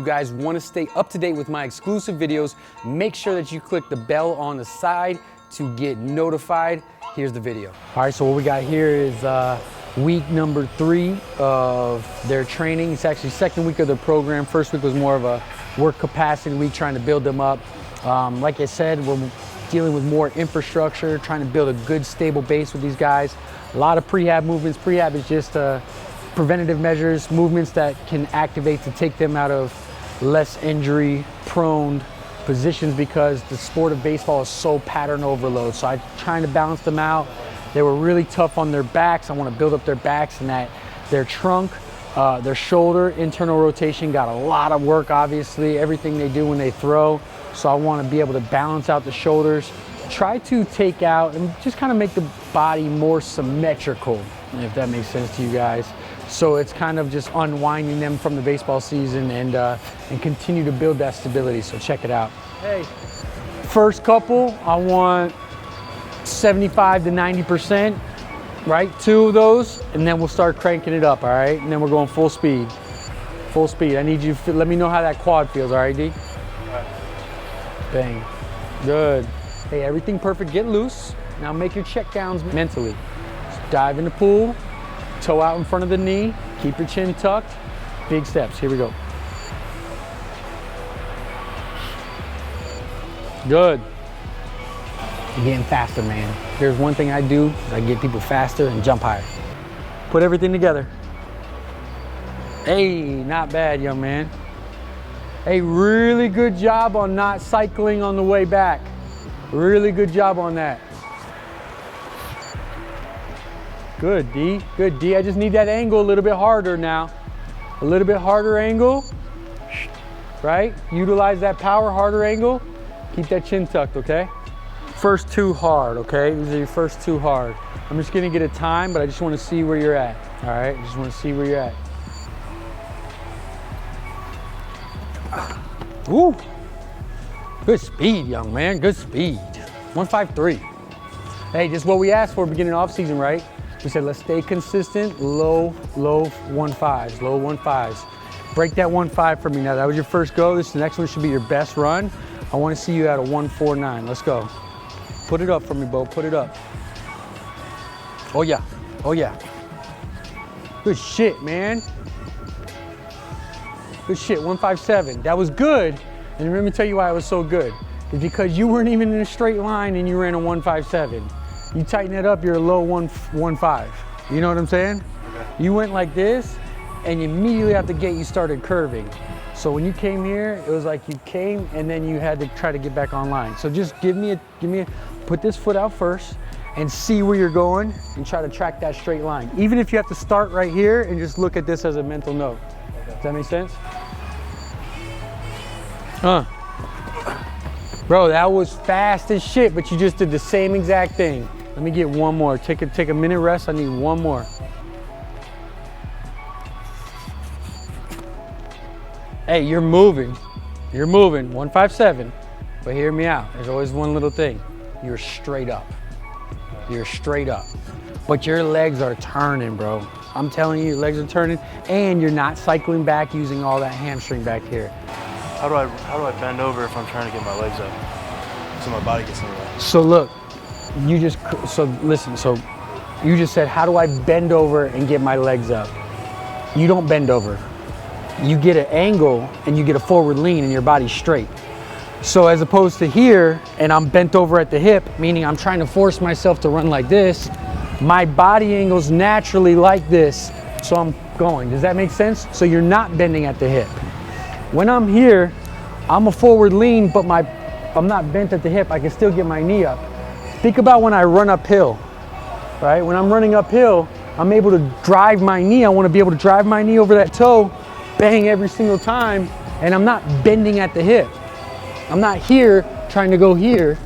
you guys want to stay up to date with my exclusive videos, make sure that you click the bell on the side to get notified. Here's the video. All right, so what we got here is week number 3 of their training. It's actually second week of the program. First week was more of a work capacity week, trying to build them up. Like I said, we're dealing with more infrastructure, trying to build a good, stable base with these guys. A lot of prehab movements. Prehab is just preventative measures, movements that can activate to take them out of less injury-prone positions, because the sport of baseball is so pattern overload. So I'm trying to balance them out. They were really tough on their backs. I want to build up their backs and that their trunk, their shoulder, internal rotation got a lot of work, obviously, everything they do when they throw. So I want to be able to balance out the shoulders, try to take out and just kind of make the body more symmetrical, if that makes sense to you guys. So it's kind of just unwinding them from the baseball season and continue to build that stability. So check it out. Hey, first couple, I want 75 to 90%, right? 2 of those, and then we'll start cranking it up, all right? And then we're going full speed. Full speed. I need you to let me know how that quad feels, all right, D? All right. Bang. Good. Hey, everything perfect. Get loose. Now make your check downs mentally. Just dive in the pool, toe out in front of the knee, keep your chin tucked. Big steps. Here we go. Good. You're getting faster, man. There's one thing I do, is I get people faster and jump higher. Put everything together. Hey, not bad, young man. Hey, really good job on not cycling on the way back. Really good job on that. Good, D. Good, D. I just need that angle a little bit harder now. A little bit harder angle. Right? Utilize that power, harder angle. Keep that chin tucked, okay? First 2 hard, okay? These are your first 2 hard. I'm just gonna get a time, but I just wanna see where you're at. All right, just wanna see where you're at. Ooh, good speed, young man, good speed. 153. Hey, just what we asked for beginning off season, right? We said, let's stay consistent, low 1.5s, low 1.5s. Break that 1.5 for me now. That was your first go. The next one should be your best run. I wanna see you at a 1.49, let's go. Put it up for me, Bo, put it up. Oh yeah, oh yeah. Good shit, man. Good shit, 1.57. That was good, and let me tell you why it was so good. It's because you weren't even in a straight line and you ran a 1.57. You tighten it up, you're a low 1.5. You know what I'm saying? Okay. You went like this, and immediately out the gate you started curving. So when you came here, it was like you came and then you had to try to get back online. So just put this foot out first and see where you're going and try to track that straight line. Even if you have to start right here and just look at this as a mental note. Okay. Does that make sense? Bro, that was fast as shit, but you just did the same exact thing. Let me get one more. Take a minute rest. I need one more. Hey, you're moving. You're moving. 1.57. But hear me out. There's always one little thing. You're straight up. You're straight up. But your legs are turning, bro. I'm telling you, your legs are turning, and you're not cycling back using all that hamstring back here. How do I bend over if I'm trying to get my legs up so my body gets in the way? So look, you just said, how do I bend over and get my legs up? You don't bend over. You get an angle and you get a forward lean and your body's straight. So as opposed to here, and I'm bent over at the hip, meaning I'm trying to force myself to run like this, my body angle's naturally like this, so I'm going. Does that make sense? So you're not bending at the hip. When I'm here, I'm a forward lean, but I'm not bent at the hip. I can still get my knee up. Think about when I run uphill, right? When I'm running uphill, I'm able to drive my knee. I want to be able to drive my knee over that toe, bang every single time, and I'm not bending at the hip. I'm not here trying to go here,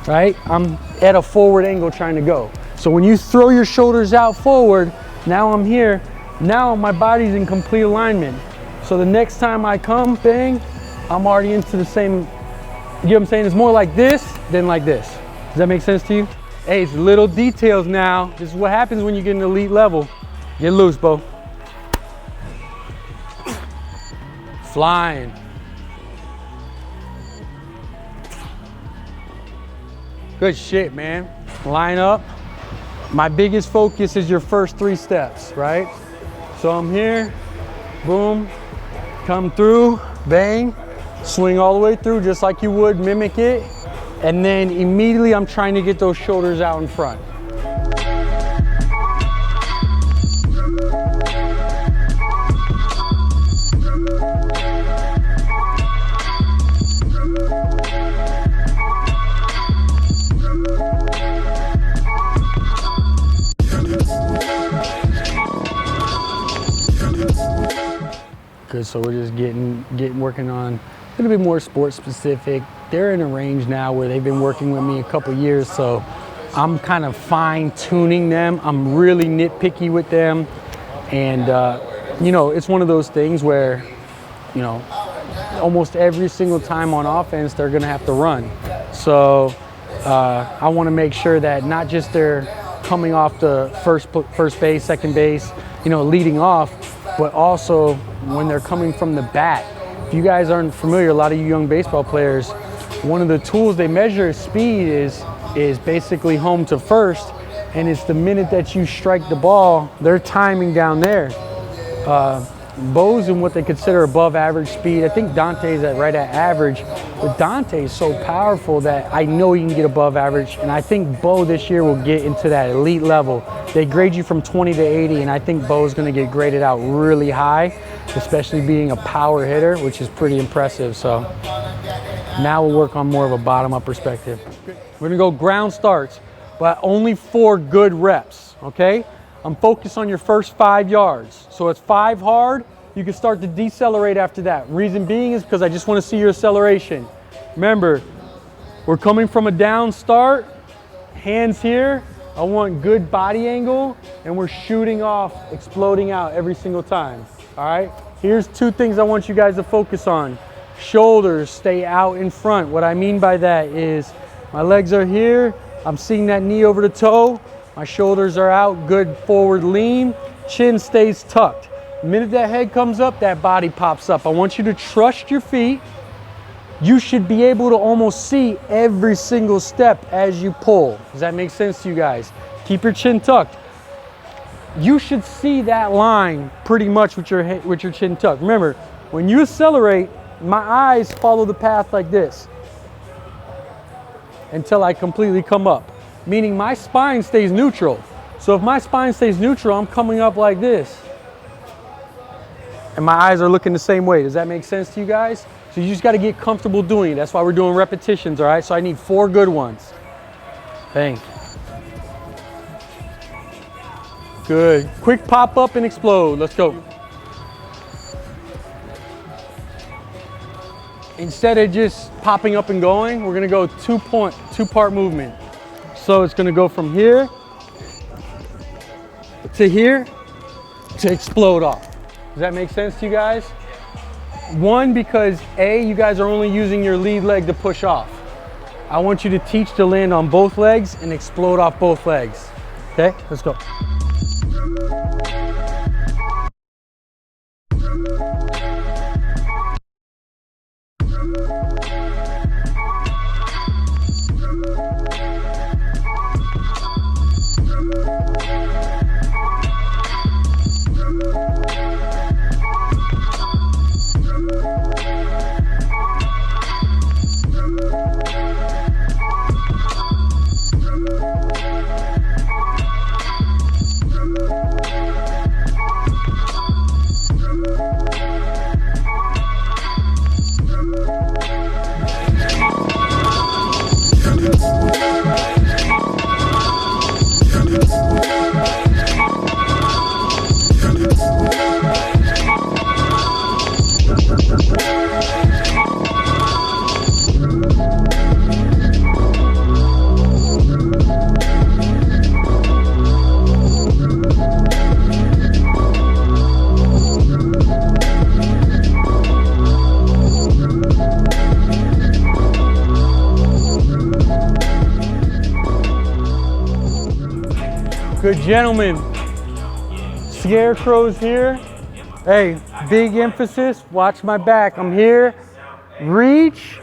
right? I'm at a forward angle trying to go. So when you throw your shoulders out forward, now I'm here, now my body's in complete alignment. So the next time I come, bang, I'm already into the same, you know what I'm saying? It's more like this than like this. Does that make sense to you? Hey, it's little details now. This is what happens when you get an elite level. Get loose, Bo. Flying. Good shit, man. Line up. My biggest focus is your first 3 steps, right? So I'm here, boom, come through, bang, swing all the way through just like you would, mimic it. And then immediately I'm trying to get those shoulders out in front. Good, so we're just working on a little bit more sports specific. They're in a range now where they've been working with me a couple years, so I'm kind of fine tuning them. I'm really nitpicky with them. And you know, it's one of those things where, you know, almost every single time on offense, they're gonna have to run. So I wanna make sure that not just they're coming off the first base, second base, you know, leading off, but also when they're coming from the bat. If you guys aren't familiar, a lot of you young baseball players, one of the tools they measure speed is basically home to first, and it's the minute that you strike the ball, they're timing down there. Bo's in what they consider above average speed. I think Dante's right at average, but Dante is so powerful that I know he can get above average, and I think Bo this year will get into that elite level. They grade you from 20 to 80, and I think Bo's gonna get graded out really high, especially being a power hitter, which is pretty impressive. So now we'll work on more of a bottom-up perspective. We're gonna go ground starts, but only 4 good reps, okay? I'm focused on your first 5 yards. So it's 5 hard, you can start to decelerate after that. Reason being is because I just want to see your acceleration. Remember, we're coming from a down start, hands here, I want good body angle, and we're shooting off, exploding out every single time, all right? Here's 2 things I want you guys to focus on. Shoulders stay out in front. What I mean by that is my legs are here, I'm seeing that knee over the toe, my shoulders are out, good forward lean, chin stays tucked. The minute that head comes up, that body pops up. I want you to trust your feet. You should be able to almost see every single step as you pull. Does that make sense to you guys? Keep your chin tucked. You should see that line pretty much with your chin tucked. Remember, when you accelerate, my eyes follow the path like this until I completely come up. Meaning my spine stays neutral. So if my spine stays neutral, I'm coming up like this. And my eyes are looking the same way. Does that make sense to you guys? So you just got to get comfortable doing it. That's why we're doing repetitions, all right? So I need 4 good ones. Bang. Good. Quick pop up and explode. Let's go. Instead of just popping up and going, we're going to go 2-part movement. So it's gonna go from here to explode off. Does that make sense to you guys? 1, because A, you guys are only using your lead leg to push off. I want you to teach to land on both legs and explode off both legs. Okay, let's go. Good, gentlemen. Scarecrows here. Hey, big emphasis, watch my back. I'm here, reach,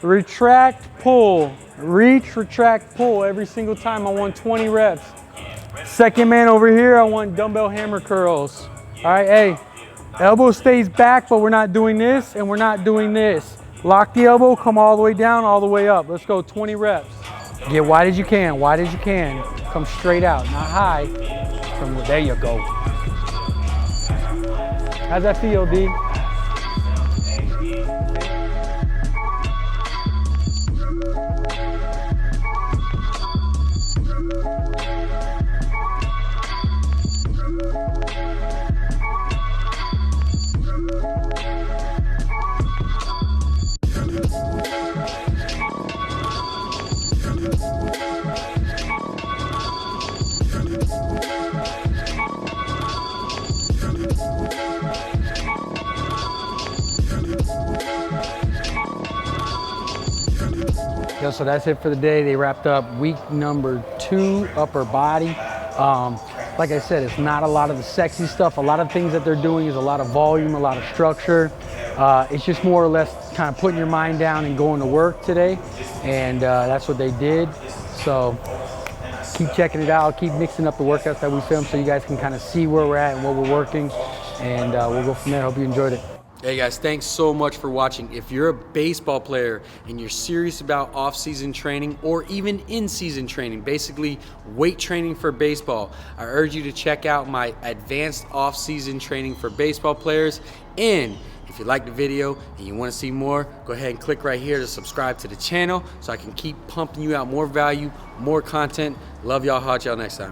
retract, pull. Reach, retract, pull every single time. I want 20 reps. Second man over here, I want dumbbell hammer curls. All right, hey, elbow stays back, but we're not doing this and we're not doing this. Lock the elbow, come all the way down, all the way up. Let's go, 20 reps. Get wide as you can, wide as you can. Come straight out, not high. There you go. How's that feel, D? Yo, so that's it for the day. They wrapped up week number 2, upper body. Like I said, it's not a lot of the sexy stuff. A lot of things that they're doing is a lot of volume, a lot of structure. It's just more or less kind of putting your mind down and going to work today. And that's what they did. So keep checking it out. Keep mixing up the workouts that we filmed so you guys can kind of see where we're at and what we're working. And we'll go from there. Hope you enjoyed it. Hey guys, thanks so much for watching. If you're a baseball player and you're serious about off-season training or even in-season training, basically weight training for baseball, I urge you to check out my advanced off-season training for baseball players. And if you like the video and you want to see more, go ahead and click right here to subscribe to the channel so I can keep pumping you out more value, more content. Love y'all, hot y'all next time.